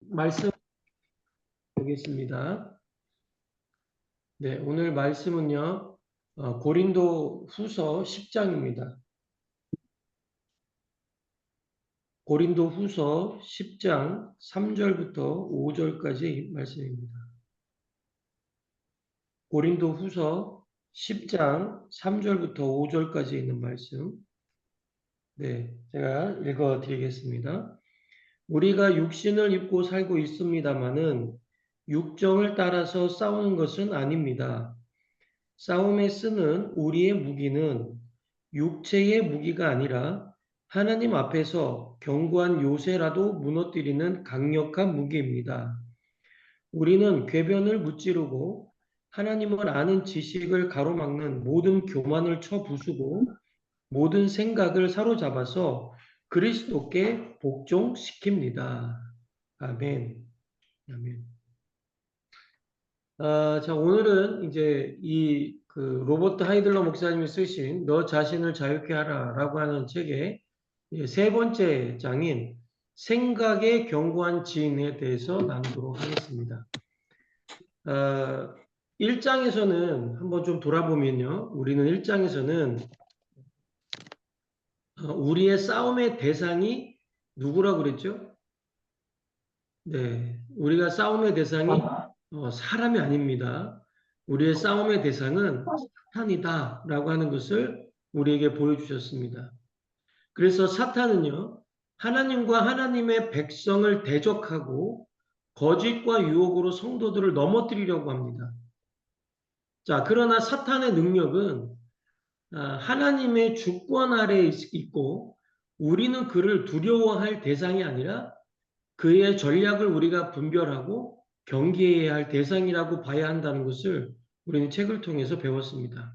말씀 보겠습니다. 네, 오늘 말씀은요, 고린도 후서 10장입니다. 고린도 후서 10장 3절부터 5절까지 말씀입니다. 고린도 후서 10장 3절부터 5절까지 있는 말씀. 네, 제가 읽어 드리겠습니다. 우리가 육신을 입고 살고 있습니다마는 육정을 따라서 싸우는 것은 아닙니다. 싸움에 쓰는 우리의 무기는 육체의 무기가 아니라 하나님 앞에서 견고한 요새라도 무너뜨리는 강력한 무기입니다. 우리는 궤변을 무찌르고 하나님을 아는 지식을 가로막는 모든 교만을 쳐 부수고 모든 생각을 사로잡아서 그리스도께 복종시킵니다. 아멘. 아멘. 자, 오늘은 이제 로버트 하이들러 목사님이 쓰신 너 자신을 자유케 하라라고 하는 책의 세 번째 장인 생각의 견고한 지인에 대해서 나누도록 하겠습니다. 1장에서는 한번 좀 돌아보면요. 우리는 1장에서는 우리의 싸움의 대상이 누구라고 그랬죠? 네, 우리가 싸움의 대상이 사람이 아닙니다. 우리의 싸움의 대상은 사탄이다라고 하는 것을 우리에게 보여주셨습니다. 그래서 사탄은요, 하나님과 하나님의 백성을 대적하고 거짓과 유혹으로 성도들을 넘어뜨리려고 합니다. 자, 그러나 사탄의 능력은 하나님의 주권 아래에 있고 우리는 그를 두려워할 대상이 아니라 그의 전략을 우리가 분별하고 경계해야 할 대상이라고 봐야 한다는 것을 우리는 책을 통해서 배웠습니다.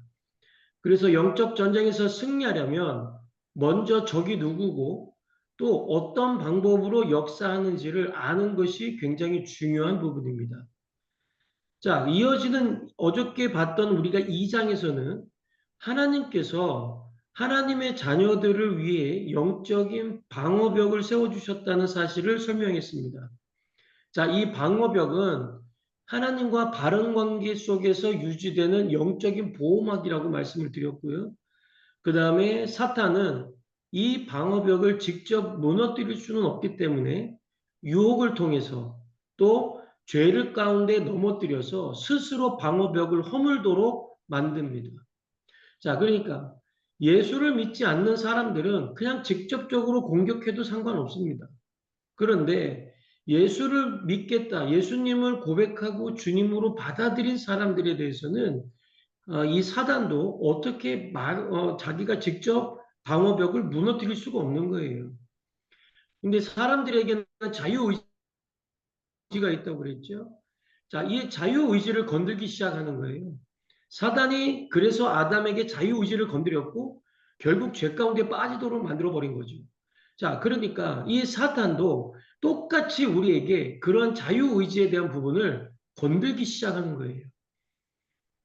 그래서 영적 전쟁에서 승리하려면 먼저 적이 누구고 또 어떤 방법으로 역사하는지를 아는 것이 굉장히 중요한 부분입니다. 자, 이어지는 어저께 봤던 우리가 2장에서는 하나님께서 하나님의 자녀들을 위해 영적인 방어벽을 세워주셨다는 사실을 설명했습니다. 자, 이 방어벽은 하나님과 바른 관계 속에서 유지되는 영적인 보호막이라고 말씀을 드렸고요. 그 다음에 사탄은 이 방어벽을 직접 무너뜨릴 수는 없기 때문에 유혹을 통해서 또 죄를 가운데 넘어뜨려서 스스로 방어벽을 허물도록 만듭니다. 자, 그러니까 예수를 믿지 않는 사람들은 그냥 직접적으로 공격해도 상관없습니다. 그런데 예수를 믿겠다, 예수님을 고백하고 주님으로 받아들인 사람들에 대해서는 이 사단도 어떻게 자기가 직접 방어벽을 무너뜨릴 수가 없는 거예요. 근데 사람들에게는 자유의지가 있다고 그랬죠. 자, 이 자유의지를 건들기 시작하는 거예요. 사단이 그래서 아담에게 자유의지를 건드렸고 결국 죄 가운데 빠지도록 만들어버린 거죠. 자, 그러니까 이 사탄도 똑같이 우리에게 그런 자유의지에 대한 부분을 건들기 시작하는 거예요.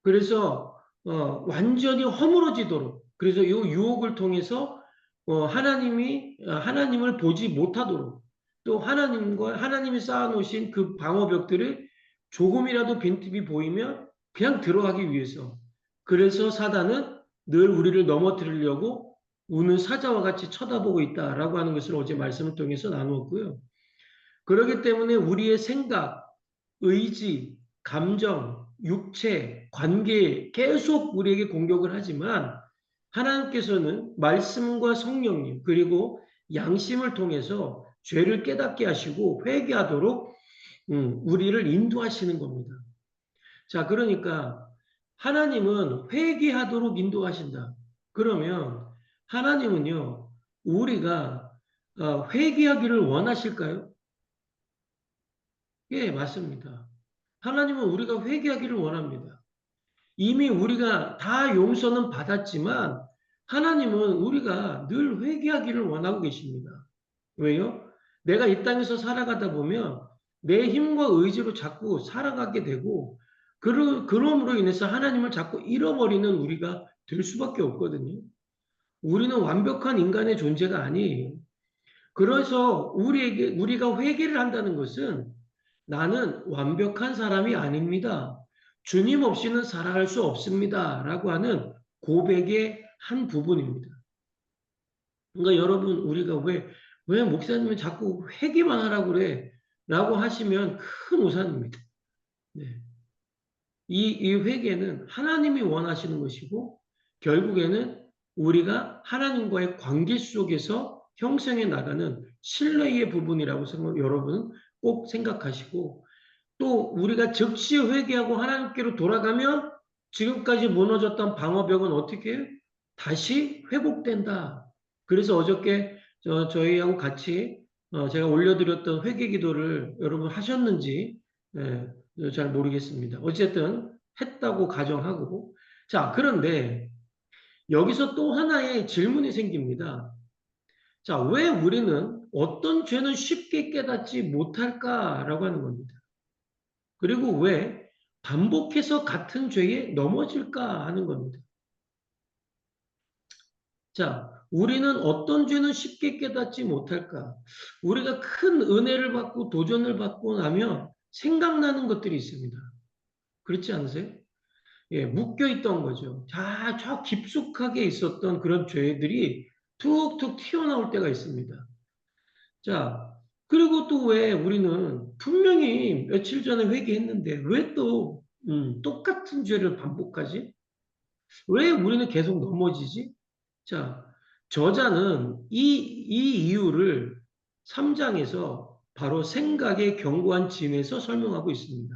그래서 완전히 허물어지도록 그래서 이 유혹을 통해서 하나님을 보지 못하도록 또 하나님이 쌓아놓으신 그 방어벽들을 조금이라도 빈틈이 보이면 그냥 들어가기 위해서 그래서 사단은 늘 우리를 넘어뜨리려고 우는 사자와 같이 쳐다보고 있다라고 하는 것을 어제 말씀을 통해서 나누었고요. 그렇기 때문에 우리의 생각, 의지, 감정, 육체, 관계에 계속 우리에게 공격을 하지만 하나님께서는 말씀과 성령님 그리고 양심을 통해서 죄를 깨닫게 하시고 회개하도록 우리를 인도하시는 겁니다. 자, 그러니까 하나님은 회개하도록 인도하신다. 그러면 하나님은요, 우리가 회개하기를 원하실까요? 예, 맞습니다. 하나님은 우리가 회개하기를 원합니다. 이미 우리가 다 용서는 받았지만 하나님은 우리가 늘 회개하기를 원하고 계십니다. 왜요? 내가 이 땅에서 살아가다 보면 내 힘과 의지로 자꾸 살아가게 되고 그럼으로 인해서 하나님을 자꾸 잃어버리는 우리가 될 수밖에 없거든요. 우리는 완벽한 인간의 존재가 아니에요. 그래서 우리가 회개를 한다는 것은 나는 완벽한 사람이 아닙니다. 주님 없이는 살아갈 수 없습니다. 라고 하는 고백의 한 부분입니다. 그러니까 여러분, 우리가 왜 목사님은 자꾸 회개만 하라고 그래? 라고 하시면 큰 오산입니다. 네. 이 회개는 하나님이 원하시는 것이고, 결국에는 우리가 하나님과의 관계 속에서 형성해 나가는 신뢰의 부분이라고 여러분은 꼭 생각하시고, 또 우리가 즉시 회개하고 하나님께로 돌아가면 지금까지 무너졌던 방어벽은 어떻게 해요? 다시 회복된다. 그래서 어저께 저희하고 같이 제가 올려드렸던 회개 기도를 여러분 하셨는지 잘 모르겠습니다. 어쨌든 했다고 가정하고, 자, 그런데 여기서 또 하나의 질문이 생깁니다. 자, 왜 우리는 어떤 죄는 쉽게 깨닫지 못할까라고 하는 겁니다. 그리고 왜 반복해서 같은 죄에 넘어질까 하는 겁니다. 자, 우리는 어떤 죄는 쉽게 깨닫지 못할까? 우리가 큰 은혜를 받고 도전을 받고 나면 생각나는 것들이 있습니다. 그렇지 않으세요? 예, 묶여 있던 거죠. 저 깊숙하게 있었던 그런 죄들이 툭툭 튀어나올 때가 있습니다. 자, 그리고 또 왜 우리는 분명히 며칠 전에 회개했는데 왜 또 똑같은 죄를 반복하지? 왜 우리는 계속 넘어지지? 자, 저자는 이 이유를 3장에서 바로 생각의 견고한 진에서 설명하고 있습니다.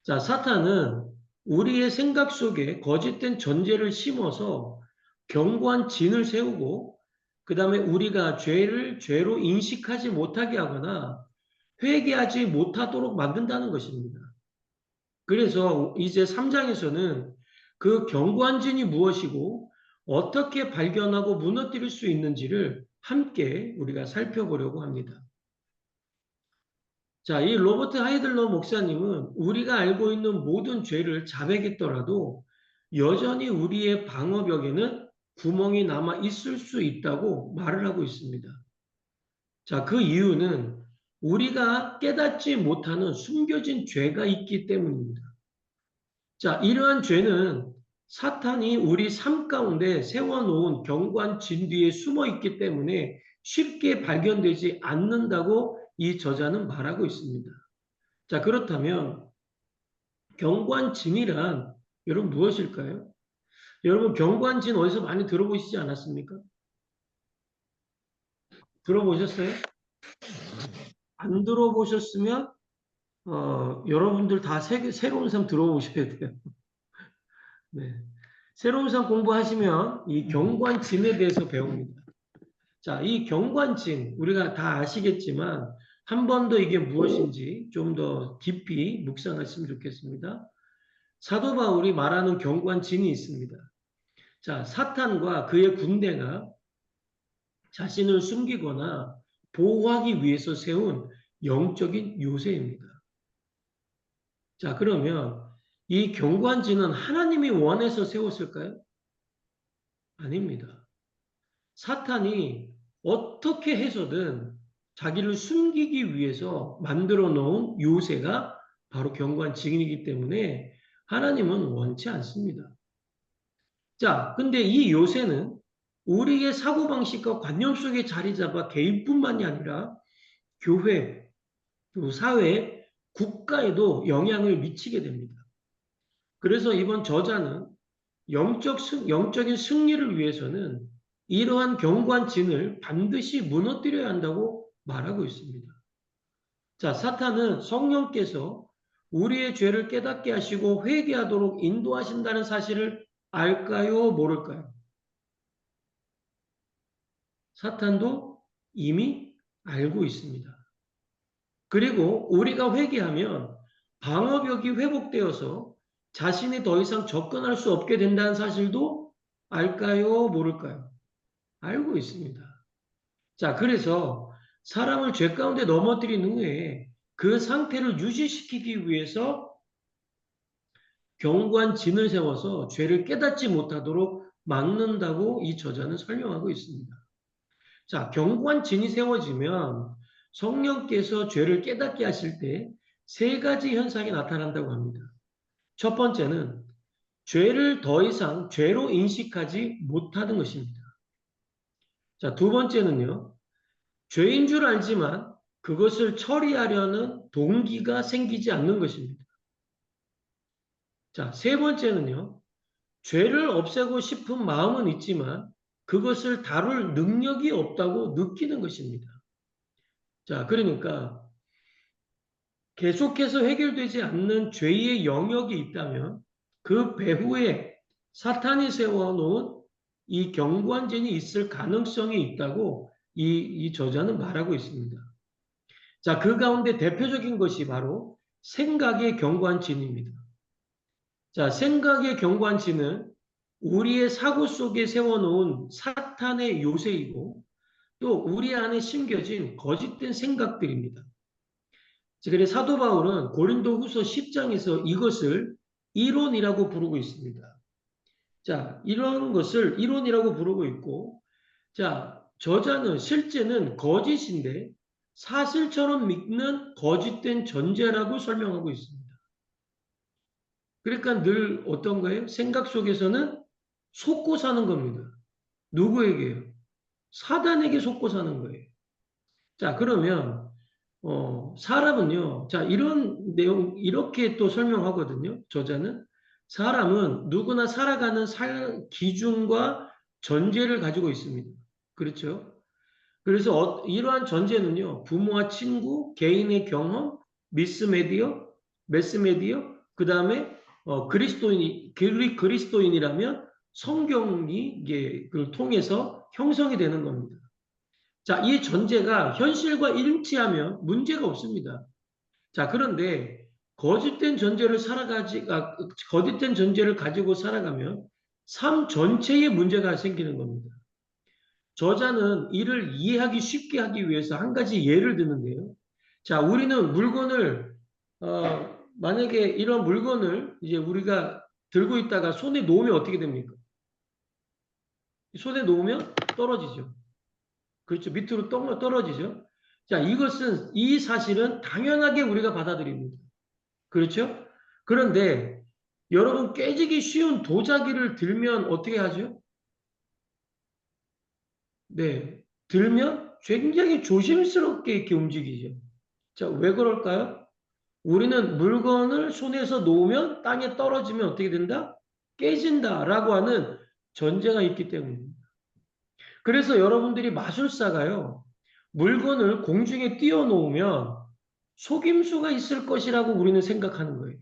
자, 사탄은 우리의 생각 속에 거짓된 전제를 심어서 견고한 진을 세우고, 그 다음에 우리가 죄를 죄로 인식하지 못하게 하거나 회개하지 못하도록 만든다는 것입니다. 그래서 이제 3장에서는 그 견고한 진이 무엇이고 어떻게 발견하고 무너뜨릴 수 있는지를 함께 우리가 살펴보려고 합니다. 자, 이 로버트 하이들러 목사님은 우리가 알고 있는 모든 죄를 자백했더라도 여전히 우리의 방어벽에는 구멍이 남아 있을 수 있다고 말을 하고 있습니다. 자, 그 이유는 우리가 깨닫지 못하는 숨겨진 죄가 있기 때문입니다. 자, 이러한 죄는 사탄이 우리 삶 가운데 세워놓은 견고한 진 뒤에 숨어 있기 때문에 쉽게 발견되지 않는다고 이 저자는 말하고 있습니다. 자, 그렇다면 견고한 진이란 여러분 무엇일까요? 여러분 견고한 진 어디서 많이 들어보시지 않았습니까? 들어보셨어요? 안 들어보셨으면 여러분들 다 새로운 삶 들어오셔야 돼요. 네. 새로운 삶 공부하시면 이 경관진에 대해서 배웁니다. 자, 이 경관진 우리가 다 아시겠지만 한 번 더 이게 무엇인지 좀 더 깊이 묵상하시면 좋겠습니다. 사도 바울이 말하는 경관진이 있습니다. 자, 사탄과 그의 군대가 자신을 숨기거나 보호하기 위해서 세운 영적인 요새입니다. 자, 그러면 이 경관진은 하나님이 원해서 세웠을까요? 아닙니다. 사탄이 어떻게 해서든 자기를 숨기기 위해서 만들어 놓은 요새가 바로 경관진이기 때문에 하나님은 원치 않습니다. 자, 근데 이 요새는 우리의 사고방식과 관념 속에 자리 잡아 개인뿐만이 아니라 교회, 또 사회, 국가에도 영향을 미치게 됩니다. 그래서 이번 저자는 영적인 승리를 위해서는 이러한 견고한 진을 반드시 무너뜨려야 한다고 말하고 있습니다. 자, 사탄은 성령께서 우리의 죄를 깨닫게 하시고 회개하도록 인도하신다는 사실을 알까요? 모를까요? 사탄도 이미 알고 있습니다. 그리고 우리가 회개하면 방어벽이 회복되어서 자신이 더 이상 접근할 수 없게 된다는 사실도 알까요? 모를까요? 알고 있습니다. 자, 그래서 사람을 죄 가운데 넘어뜨린 후에 그 상태를 유지시키기 위해서 견고한 진을 세워서 죄를 깨닫지 못하도록 막는다고 이 저자는 설명하고 있습니다. 자, 견고한 진이 세워지면 성령께서 죄를 깨닫게 하실 때 세 가지 현상이 나타난다고 합니다. 첫 번째는 죄를 더 이상 죄로 인식하지 못하는 것입니다. 자, 두 번째는요, 죄인 줄 알지만 그것을 처리하려는 동기가 생기지 않는 것입니다. 자, 세 번째는요, 죄를 없애고 싶은 마음은 있지만 그것을 다룰 능력이 없다고 느끼는 것입니다. 자, 그러니까 계속해서 해결되지 않는 죄의 영역이 있다면 그 배후에 사탄이 세워놓은 이 견고한 죄이 있을 가능성이 있다고 이 저자는 말하고 있습니다. 자, 그 가운데 대표적인 것이 바로 생각의 견고한 진입니다. 자, 생각의 견고한 진은 우리의 사고 속에 세워놓은 사탄의 요새이고 또 우리 안에 심겨진 거짓된 생각들입니다. 그래서 사도 바울은 고린도후서 10장에서 이것을 이론이라고 부르고 있습니다. 자, 이런 것을 이론이라고 부르고 있고, 자, 저자는 실제는 거짓인데 사실처럼 믿는 거짓된 전제라고 설명하고 있습니다. 그러니까 늘 어떤 거예요? 생각 속에서는 속고 사는 겁니다. 누구에게요? 사단에게 속고 사는 거예요. 자, 그러면 사람은요, 자, 이런 내용, 이렇게 또 설명하거든요. 저자는. 사람은 누구나 살아가는 기준과 전제를 가지고 있습니다. 그렇죠? 그래서 이러한 전제는요, 부모와 친구, 개인의 경험, 매스메디어, 그 다음에 그리스도인이라면 성경이 이게 그걸 통해서 형성이 되는 겁니다. 자, 이 전제가 현실과 일치하면 문제가 없습니다. 자, 그런데 거짓된 전제를 가지고 살아가면 삶 전체에 문제가 생기는 겁니다. 저자는 이를 이해하기 쉽게 하기 위해서 한 가지 예를 드는데요. 자, 우리는 만약에 이런 물건을 이제 우리가 들고 있다가 손에 놓으면 어떻게 됩니까? 손에 놓으면 떨어지죠. 그렇죠. 밑으로 떨어지죠. 자, 이 사실은 당연하게 우리가 받아들입니다. 그렇죠? 그런데 여러분 깨지기 쉬운 도자기를 들면 어떻게 하죠? 네. 들면 굉장히 조심스럽게 이렇게 움직이죠. 자, 왜 그럴까요? 우리는 물건을 손에서 놓으면 땅에 떨어지면 어떻게 된다? 깨진다라고 하는 전제가 있기 때문입니다. 그래서 여러분들이 마술사가요, 물건을 공중에 띄워놓으면 속임수가 있을 것이라고 우리는 생각하는 거예요.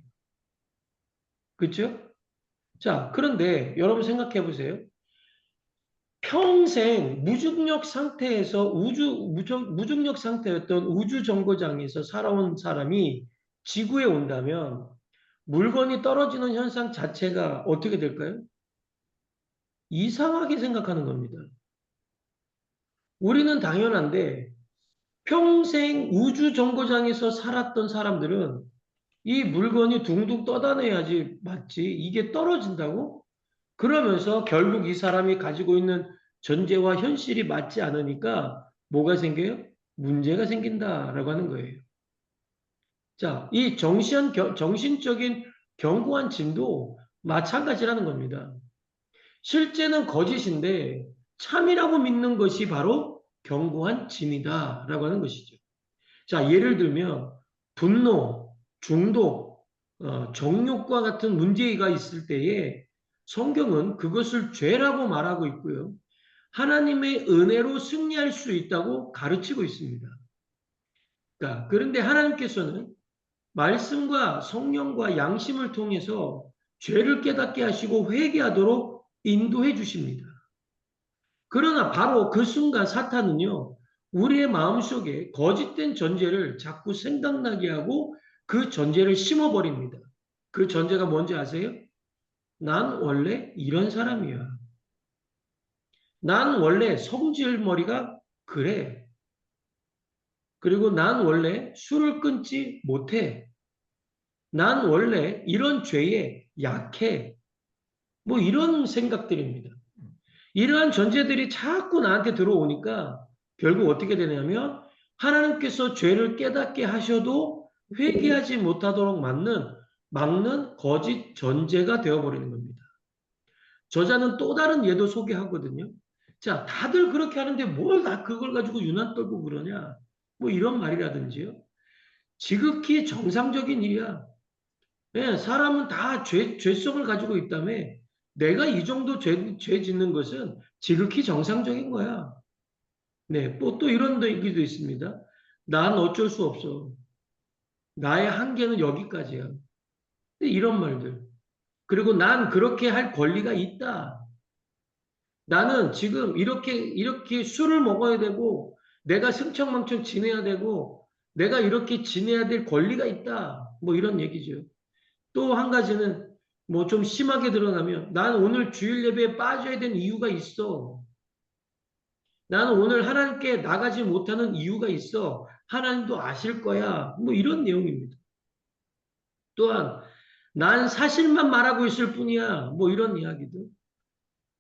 그렇죠? 자, 그런데 여러분 생각해 보세요. 평생 무중력 상태였던 우주 정거장에서 살아온 사람이 지구에 온다면 물건이 떨어지는 현상 자체가 어떻게 될까요? 이상하게 생각하는 겁니다. 우리는 당연한데 평생 우주 정거장에서 살았던 사람들은 이 물건이 둥둥 떠다녀야지 맞지. 이게 떨어진다고? 그러면서 결국 이 사람이 가지고 있는 전제와 현실이 맞지 않으니까 뭐가 생겨요? 문제가 생긴다라고 하는 거예요. 자, 이 정신적인 견고한 진도 마찬가지라는 겁니다. 실제는 거짓인데 참이라고 믿는 것이 바로 견고한 진이다라고 하는 것이죠. 자, 예를 들면 분노, 중독, 정욕과 같은 문제가 있을 때에 성경은 그것을 죄라고 말하고 있고요. 하나님의 은혜로 승리할 수 있다고 가르치고 있습니다. 그런데 하나님께서는 말씀과 성령과 양심을 통해서 죄를 깨닫게 하시고 회개하도록 인도해 주십니다. 그러나 바로 그 순간 사탄은요, 우리의 마음속에 거짓된 전제를 자꾸 생각나게 하고 그 전제를 심어버립니다. 그 전제가 뭔지 아세요? 난 원래 이런 사람이야. 난 원래 성질머리가 그래. 그리고 난 원래 술을 끊지 못해. 난 원래 이런 죄에 약해. 뭐 이런 생각들입니다. 이러한 전제들이 자꾸 나한테 들어오니까 결국 어떻게 되냐면 하나님께서 죄를 깨닫게 하셔도 회개하지 못하도록 막는 거짓 전제가 되어버리는 겁니다. 저자는 또 다른 예도 소개하거든요. 자, 다들 그렇게 하는데 뭘 다 그걸 가지고 유난 떨고 그러냐? 뭐 이런 말이라든지요. 지극히 정상적인 일이야. 예, 사람은 다 죄성을 가지고 있다며 내가 이 정도 죄 짓는 것은 지극히 정상적인 거야. 네, 뭐또 이런 얘기도 있습니다. 난 어쩔 수 없어. 나의 한계는 여기까지야. 이런 말들. 그리고 난 그렇게 할 권리가 있다. 나는 지금 이렇게 술을 먹어야 되고, 내가 승청망청 지내야 되고, 내가 이렇게 지내야 될 권리가 있다. 뭐 이런 얘기죠. 또 한 가지는 뭐 좀 심하게 드러나면, 난 오늘 주일 예배에 빠져야 되는 이유가 있어. 나는 오늘 하나님께 나가지 못하는 이유가 있어. 하나님도 아실 거야. 뭐 이런 내용입니다. 또한, 난 사실만 말하고 있을 뿐이야. 뭐 이런 이야기들.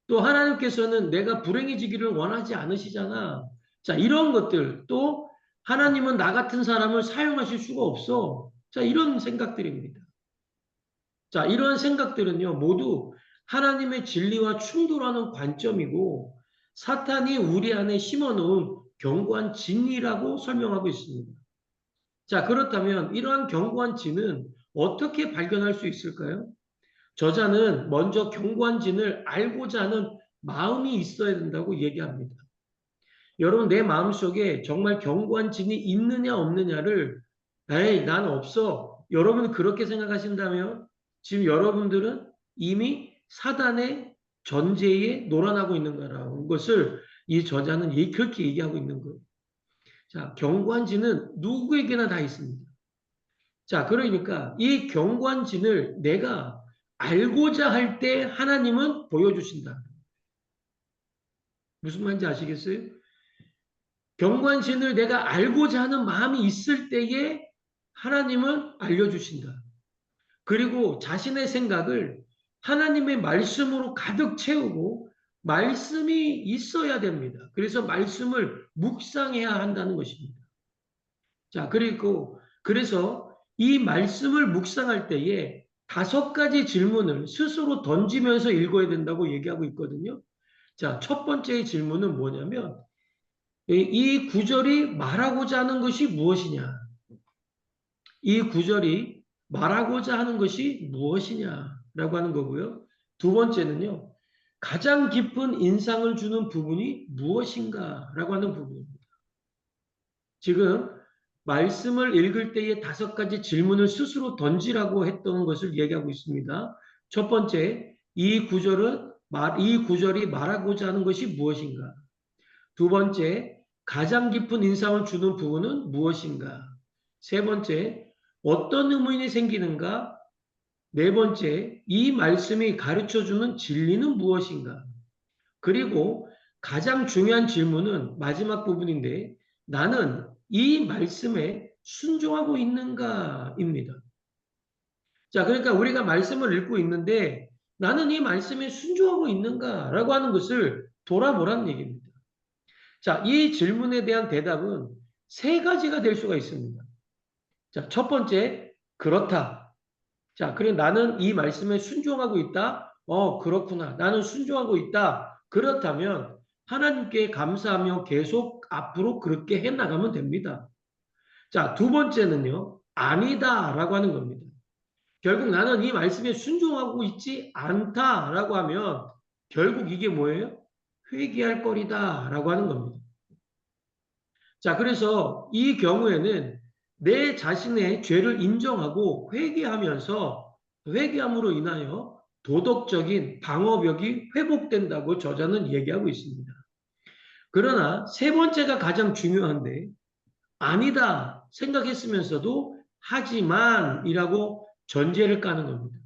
또 하나님께서는 내가 불행해지기를 원하지 않으시잖아. 자, 이런 것들. 또 하나님은 나 같은 사람을 사용하실 수가 없어. 자, 이런 생각들입니다. 자, 이런 생각들은요, 모두 하나님의 진리와 충돌하는 관점이고 사탄이 우리 안에 심어놓은 견고한 진리라고 설명하고 있습니다. 자, 그렇다면 이러한 견고한 진은 어떻게 발견할 수 있을까요? 저자는 먼저 견고한 진을 알고자 하는 마음이 있어야 된다고 얘기합니다. 여러분, 내 마음속에 정말 견고한 진이 있느냐 없느냐를 에이, 난 없어. 여러분 그렇게 생각하신다면 지금 여러분들은 이미 사단의 전제에 놀아나고 있는 거라는 것을 이 저자는 그렇게 얘기하고 있는 거예요. 자, 견고한 진은 누구에게나 다 있습니다. 자, 그러니까 이 견고한 진을 내가 알고자 할 때 하나님은 보여주신다. 무슨 말인지 아시겠어요? 견고한 진을 내가 알고자 하는 마음이 있을 때에 하나님은 알려주신다. 그리고 자신의 생각을 하나님의 말씀으로 가득 채우고 말씀이 있어야 됩니다. 그래서 말씀을 묵상해야 한다는 것입니다. 자, 그리고 그래서 이 말씀을 묵상할 때에 5가지 질문을 스스로 던지면서 읽어야 된다고 얘기하고 있거든요. 자, 첫 번째 질문은 뭐냐면 이 구절이 말하고자 하는 것이 무엇이냐? 이 구절이 말하고자 하는 것이 무엇이냐라고 하는 거고요. 두 번째는요. 가장 깊은 인상을 주는 부분이 무엇인가라고 하는 부분입니다. 지금 말씀을 읽을 때에 5가지 질문을 스스로 던지라고 했던 것을 얘기하고 있습니다. 첫 번째, 이 구절이 말하고자 하는 것이 무엇인가? 두 번째, 가장 깊은 인상을 주는 부분은 무엇인가? 세 번째, 어떤 의문이 생기는가? 네 번째, 이 말씀이 가르쳐주는 진리는 무엇인가? 그리고 가장 중요한 질문은 마지막 부분인데 나는 이 말씀에 순종하고 있는가입니다. 자, 그러니까 우리가 말씀을 읽고 있는데 나는 이 말씀에 순종하고 있는가라고 하는 것을 돌아보라는 얘기입니다. 자, 이 질문에 대한 대답은 3가지가 될 수가 있습니다. 자, 첫 번째, 그렇다. 자, 그래 나는 이 말씀에 순종하고 있다. 그렇구나. 나는 순종하고 있다. 그렇다면 하나님께 감사하며 계속 앞으로 그렇게 해 나가면 됩니다. 자, 두 번째는요. 아니다라고 하는 겁니다. 결국 나는 이 말씀에 순종하고 있지 않다라고 하면 결국 이게 뭐예요? 회개할 거리다라고 하는 겁니다. 자, 그래서 이 경우에는 내 자신의 죄를 인정하고 회개함으로 인하여 도덕적인 방어벽이 회복된다고 저자는 얘기하고 있습니다. 그러나 세 번째가 가장 중요한데 아니다 생각했으면서도 하지만이라고 전제를 까는 겁니다.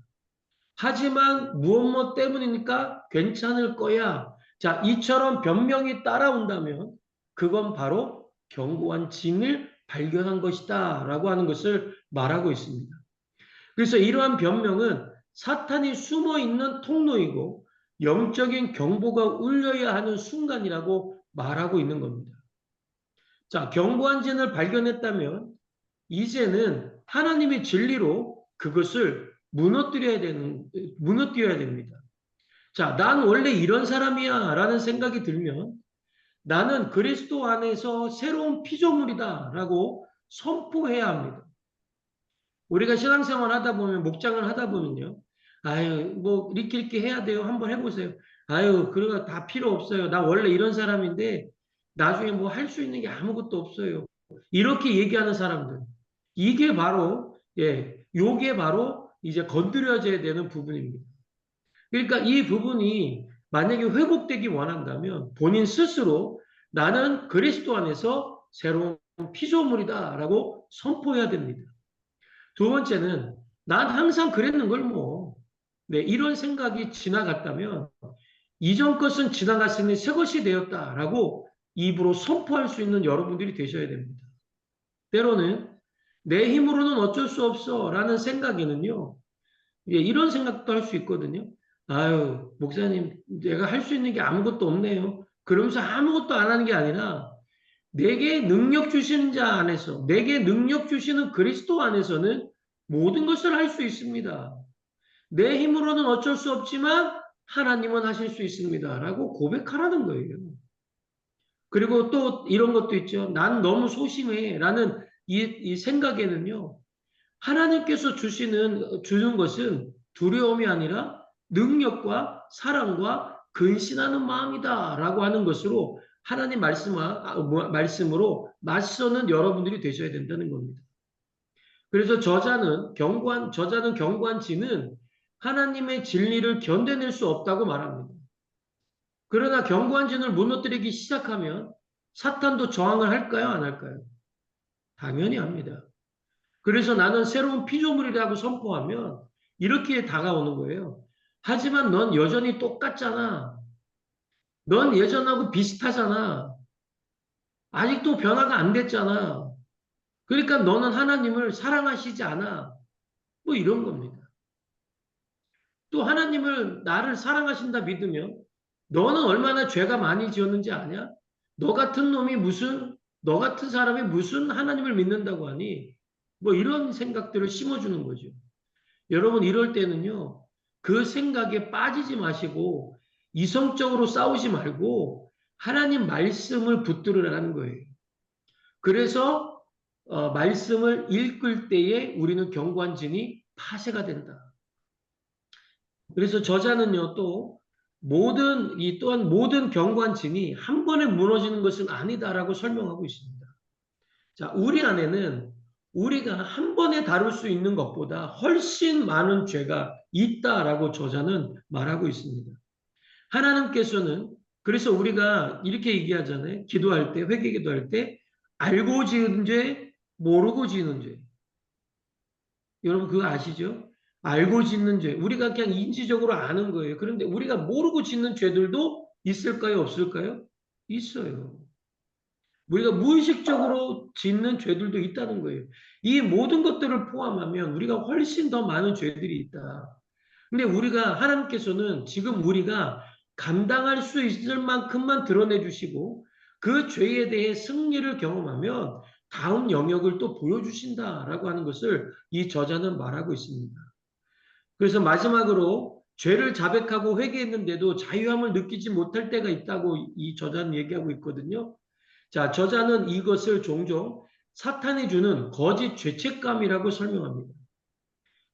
하지만 무엇 때문이니까 괜찮을 거야. 자, 이처럼 변명이 따라온다면 그건 바로 견고한 진을 발견한 것이다 라고 하는 것을 말하고 있습니다. 그래서 이러한 변명은 사탄이 숨어 있는 통로이고 영적인 경보가 울려야 하는 순간이라고 말하고 있는 겁니다. 자, 견고한 진을 발견했다면 이제는 하나님의 진리로 그것을 무너뜨려야 됩니다. 자, 난 원래 이런 사람이야 라는 생각이 들면 나는 그리스도 안에서 새로운 피조물이다 라고 선포해야 합니다. 우리가 신앙생활 하다 보면, 목장을 하다 보면요. 아유, 뭐, 이렇게 해야 돼요. 한번 해보세요. 아유, 그거 다 필요 없어요. 나 원래 이런 사람인데, 나중에 뭐 할 수 있는 게 아무것도 없어요. 이렇게 얘기하는 사람들. 이게 바로, 요게 바로 이제 건드려져야 되는 부분입니다. 그러니까 이 부분이 만약에 회복되기 원한다면 본인 스스로 나는 그리스도 안에서 새로운 피조물이다라고 선포해야 됩니다. 두 번째는 난 항상 그랬는 걸 뭐. 네, 이런 생각이 지나갔다면 이전 것은 지나갔으니 새 것이 되었다라고 입으로 선포할 수 있는 여러분들이 되셔야 됩니다. 때로는 내 힘으로는 어쩔 수 없어 라는 생각에는요. 이런 생각도 할 수 있거든요. 아유, 목사님, 내가 할 수 있는 게 아무것도 없네요. 그러면서 아무것도 안 하는 게 아니라 내게 능력 주시는 자 안에서, 내게 능력 주시는 그리스도 안에서는 모든 것을 할 수 있습니다. 내 힘으로는 어쩔 수 없지만 하나님은 하실 수 있습니다. 라고 고백하라는 거예요. 그리고 또 이런 것도 있죠. 난 너무 소심해. 라는 이 생각에는요. 하나님께서 주는 것은 두려움이 아니라 능력과 사랑과 근신하는 마음이다. 라고 하는 것으로 하나님 말씀으로 맞서는 여러분들이 되셔야 된다는 겁니다. 그래서 저자는 견고한 지는 하나님의 진리를 견뎌낼 수 없다고 말합니다. 그러나 견고한 진을 무너뜨리기 시작하면 사탄도 저항을 할까요? 안 할까요? 당연히 합니다. 그래서 나는 새로운 피조물이라고 선포하면 이렇게 다가오는 거예요. 하지만 넌 여전히 똑같잖아. 넌 예전하고 비슷하잖아. 아직도 변화가 안 됐잖아. 그러니까 너는 하나님을 사랑하시지 않아. 뭐 이런 겁니다. 또 하나님을 나를 사랑하신다 믿으면 너는 얼마나 죄가 많이 지었는지 아냐? 너 같은 사람이 무슨 하나님을 믿는다고 하니? 뭐 이런 생각들을 심어주는 거죠. 여러분 이럴 때는요. 그 생각에 빠지지 마시고 이성적으로 싸우지 말고 하나님 말씀을 붙들으라는 거예요. 그래서 말씀을 읽을 때에 우리는 견고한 진이 파쇄가 된다. 그래서 저자는요, 또한 모든 견고한 진이 한 번에 무너지는 것은 아니다라고 설명하고 있습니다. 자, 우리 안에는 우리가 한 번에 다룰 수 있는 것보다 훨씬 많은 죄가 있다라고 저자는 말하고 있습니다. 하나님께서는 그래서 우리가 이렇게 얘기하잖아요. 기도할 때, 회개 기도할 때, 알고 지은 죄, 모르고 지은 죄. 여러분 그거 아시죠? 알고 짓는 죄. 우리가 그냥 인지적으로 아는 거예요. 그런데 우리가 모르고 짓는 죄들도 있을까요? 없을까요? 있어요. 우리가 무의식적으로 짓는 죄들도 있다는 거예요. 이 모든 것들을 포함하면 우리가 훨씬 더 많은 죄들이 있다. 근데 하나님께서는 지금 우리가 감당할 수 있을 만큼만 드러내 주시고 그 죄에 대해 승리를 경험하면 다음 영역을 또 보여주신다라고 하는 것을 이 저자는 말하고 있습니다. 그래서 마지막으로 죄를 자백하고 회개했는데도 자유함을 느끼지 못할 때가 있다고 이 저자는 얘기하고 있거든요. 자, 저자는 이것을 종종 사탄이 주는 거짓 죄책감이라고 설명합니다.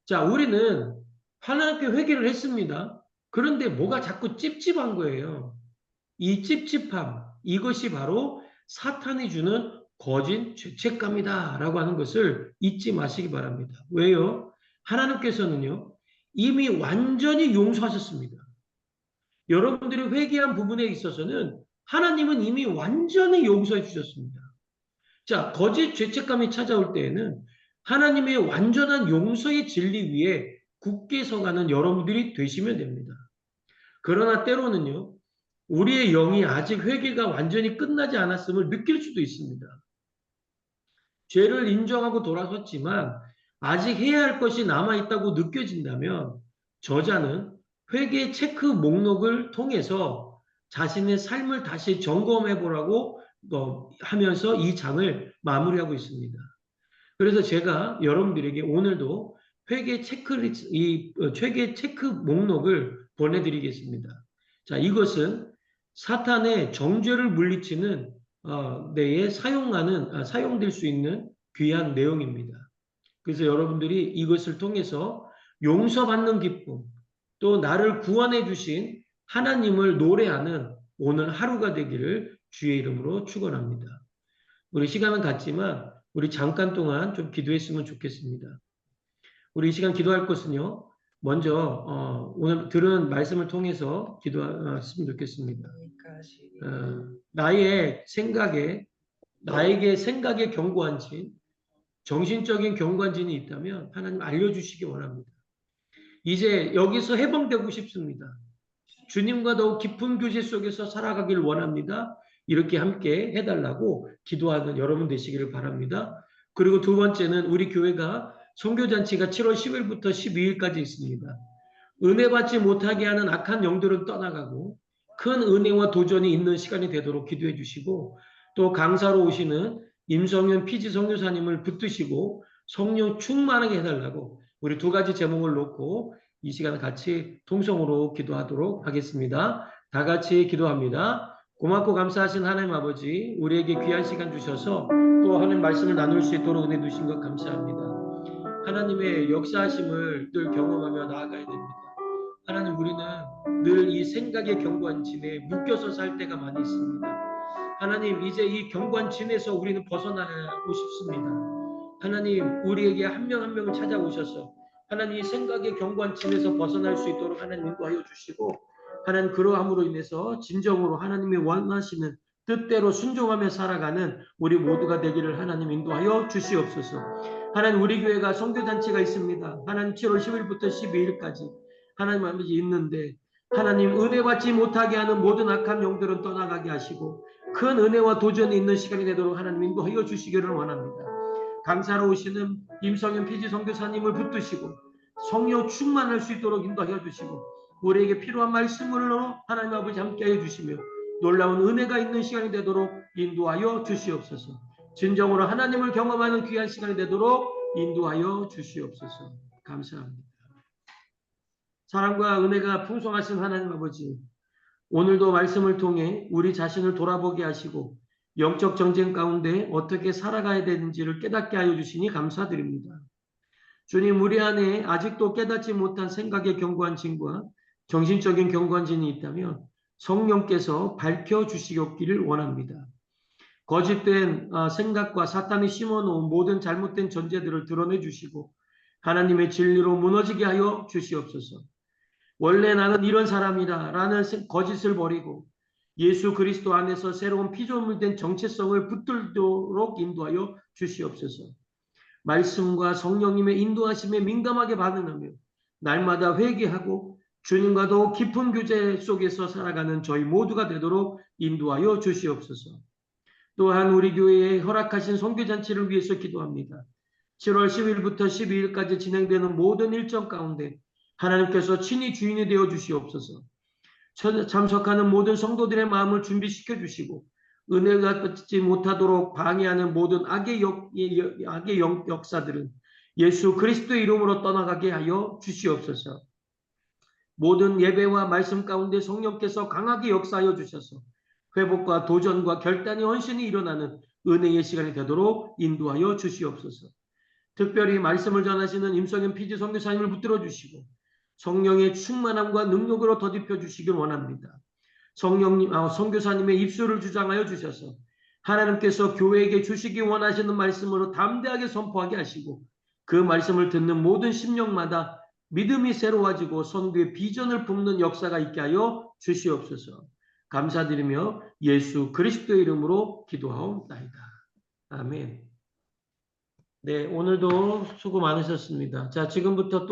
자, 우리는 하나님께 회개를 했습니다. 그런데 뭐가 자꾸 찝찝한 거예요. 이 찝찝함, 이것이 바로 사탄이 주는 거짓 죄책감이다라고 하는 것을 잊지 마시기 바랍니다. 왜요? 하나님께서는요, 이미 완전히 용서하셨습니다. 여러분들이 회개한 부분에 있어서는 하나님은 이미 완전히 용서해 주셨습니다. 자, 거짓 죄책감이 찾아올 때에는 하나님의 완전한 용서의 진리 위에 굳게 서가는 여러분들이 되시면 됩니다. 그러나 때로는요, 우리의 영이 아직 회개가 완전히 끝나지 않았음을 느낄 수도 있습니다. 죄를 인정하고 돌아섰지만 아직 해야 할 것이 남아있다고 느껴진다면 저자는 회개 체크 목록을 통해서 자신의 삶을 다시 점검해 보라고 하면서 이 장을 마무리하고 있습니다. 그래서 제가 여러분들에게 오늘도 회계 체크리스트, 회계 체크 목록을 보내드리겠습니다. 자, 이것은 사탄의 정죄를 물리치는 데에 사용될 수 있는 귀한 내용입니다. 그래서 여러분들이 이것을 통해서 용서받는 기쁨, 또 나를 구원해 주신 하나님을 노래하는 오늘 하루가 되기를 주의 이름으로 축원합니다. 우리 시간은 같지만 우리 잠깐 동안 좀 기도했으면 좋겠습니다. 우리 이 시간 기도할 것은요. 먼저 오늘 들은 말씀을 통해서 기도했으면 좋겠습니다. 나의 생각에 나에게 생각에 경고한진 정신적인 경관진이 있다면 하나님 알려주시기 원합니다. 이제 여기서 해방되고 싶습니다. 주님과 더욱 깊은 교제 속에서 살아가길 원합니다. 이렇게 함께 해달라고 기도하는 여러분 되시기를 바랍니다. 그리고 두 번째는 우리 교회가 선교잔치가 7월 10일부터 12일까지 있습니다. 은혜 받지 못하게 하는 악한 영들은 떠나가고 큰 은혜와 도전이 있는 시간이 되도록 기도해 주시고 또 강사로 오시는 임성현 피지 선교사님을 붙드시고 성령 충만하게 해달라고 우리 두 가지 제목을 놓고 이 시간 같이 통성으로 기도하도록 하겠습니다. 다 같이 기도합니다. 고맙고 감사하신 하나님 아버지, 우리에게 귀한 시간 주셔서 또 하나님 말씀을 나눌 수 있도록 은혜 주신 것 감사합니다. 하나님의 역사하심을 늘 경험하며 나아가야 됩니다. 하나님, 우리는 늘 이 생각의 경관진에 묶여서 살 때가 많이 있습니다. 하나님, 이제 이 경관진에서 우리는 벗어나고 싶습니다. 하나님, 우리에게 한 명 한 명을 찾아오셔서 하나님 이 생각의 경관진에서 벗어날 수 있도록 하나님 인도하여 주시고 하나님 그러함으로 인해서 진정으로 하나님의 원하시는 뜻대로 순종하며 살아가는 우리 모두가 되기를 하나님 인도하여 주시옵소서. 하나님, 우리 교회가 선교잔치가 있습니다. 하나님 7월 10일부터 12일까지 하나님 아버지 있는데 하나님 은혜 받지 못하게 하는 모든 악한 영들은 떠나가게 하시고 큰 은혜와 도전이 있는 시간이 되도록 하나님 인도하여 주시기를 원합니다. 강사로 오시는 임성현 피지 선교사님을 붙드시고 성령 충만할 수 있도록 인도하여 주시고 우리에게 필요한 말씀으로 하나님 아버지 함께하여 주시며 놀라운 은혜가 있는 시간이 되도록 인도하여 주시옵소서. 진정으로 하나님을 경험하는 귀한 시간이 되도록 인도하여 주시옵소서. 감사합니다. 사랑과 은혜가 풍성하신 하나님 아버지, 오늘도 말씀을 통해 우리 자신을 돌아보게 하시고 영적 전쟁 가운데 어떻게 살아가야 되는지를 깨닫게 하여 주시니 감사드립니다. 주님, 우리 안에 아직도 깨닫지 못한 생각의 경관진과 정신적인 경관진이 있다면 성령께서 밝혀주시기를 원합니다. 거짓된 생각과 사탄이 심어놓은 모든 잘못된 전제들을 드러내 주시고 하나님의 진리로 무너지게 하여 주시옵소서. 원래 나는 이런 사람이다 라는 거짓을 버리고 예수 그리스도 안에서 새로운 피조물된 정체성을 붙들도록 인도하여 주시옵소서. 말씀과 성령님의 인도하심에 민감하게 반응하며 날마다 회개하고 주님과 더욱 깊은 교제 속에서 살아가는 저희 모두가 되도록 인도하여 주시옵소서. 또한 우리 교회에 허락하신 선교잔치를 위해서 기도합니다. 7월 10일부터 12일까지 진행되는 모든 일정 가운데 하나님께서 친히 주인이 되어 주시옵소서. 참석하는 모든 성도들의 마음을 준비시켜 주시고 은혜가 받지 못하도록 방해하는 모든 악의 역사들은 예수 그리스도의 이름으로 떠나가게 하여 주시옵소서. 모든 예배와 말씀 가운데 성령께서 강하게 역사하여 주셔서 회복과 도전과 결단의 헌신이 일어나는 은혜의 시간이 되도록 인도하여 주시옵소서. 특별히 말씀을 전하시는 임성현 피지 선교사님을 붙들어 주시고 성령의 충만함과 능력으로 더딥혀 주시길 원합니다. 선교사님의 입술을 주장하여 주셔서 하나님께서 교회에게 주시기 원하시는 말씀으로 담대하게 선포하게 하시고 그 말씀을 듣는 모든 심령마다 믿음이 새로워지고 선교의 비전을 품는 역사가 있게 하여 주시옵소서. 감사드리며 예수 그리스도의 이름으로 기도하옵나이다. 아멘. 네, 오늘도 수고 많으셨습니다. 자, 지금부터 또